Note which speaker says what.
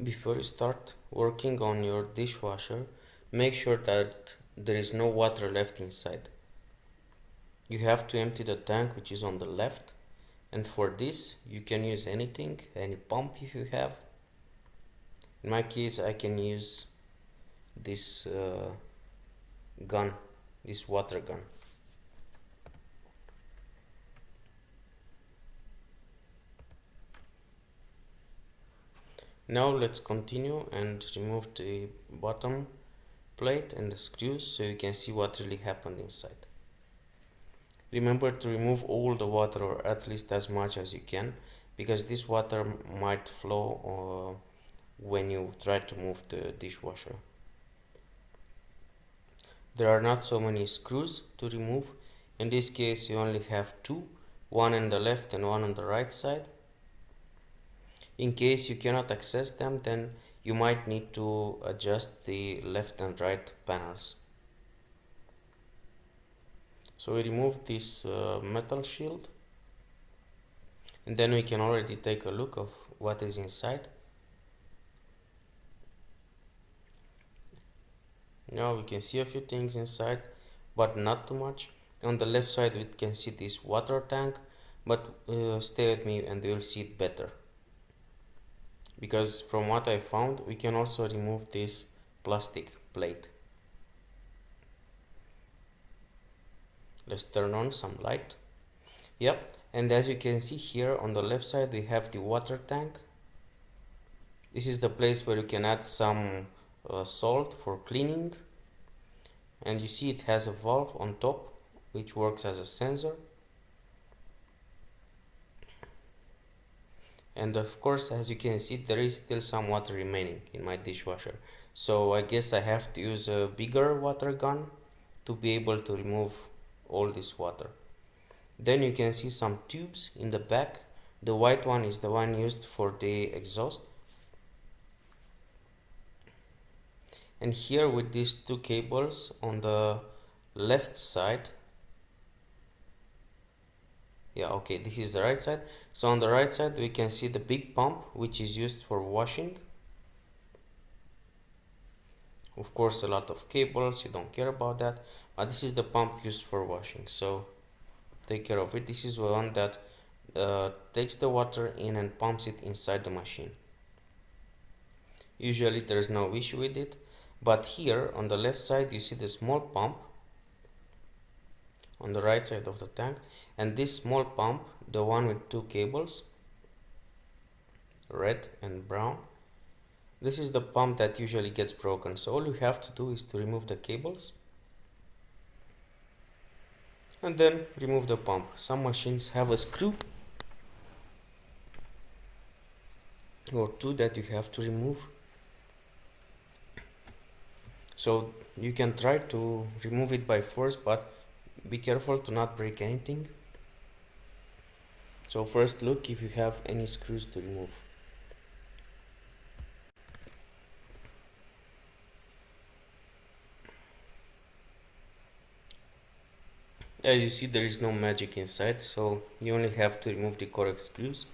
Speaker 1: Before you start working on your dishwasher, make sure that there is no water left inside. You have to empty the tank which is on the left, and for this you can use anything, any pump if you have. In my case I can use this gun, this water gun. Now let's continue and remove the bottom plate and the screws so you can see what really happened inside. Remember to remove all the water, or at least as much as you can, because this water might flow when you try to move the dishwasher. There are not so many screws to remove. In this case you only have two, one on the left and one on the right side. In case you cannot access them, then you might need to adjust the left and right panels. So we remove this metal shield, and then we can already take a look of what is inside. Now we can see a few things inside, but not too much. On the left side we can see this water tank, but stay with me and you will see it better. Because from what I found, we can also remove this plastic plate. Let's turn on some light. Yep, and as you can see here on the left side we have the water tank. This is the place where you can add some salt for cleaning, and you see it has a valve on top which works as a sensor. And of course, as you can see, there is still some water remaining in my dishwasher, so I guess I have to use a bigger water gun to be able to remove all this water. Then you can see some tubes in the back. The white one is the one used for the exhaust. And here with these two cables on the left side, this is the right side. So on the right side we can see the big pump which is used for washing. Of course, a lot of cables, you don't care about that, but this is the pump used for washing, so take care of it. This is one that takes the water in and pumps it inside the machine. Usually there is no issue with it, but here on the left side you see the small pump on the right side of the tank, and this small pump, the one with two cables, red and brown, this is the pump that usually gets broken. So all you have to do is to remove the cables and then remove the pump. Some machines have a screw or two that you have to remove, so you can try to remove it by force, but be careful to not break anything. So first look if you have any screws to remove. As you see, there is no magic inside, so you only have to remove the correct screws.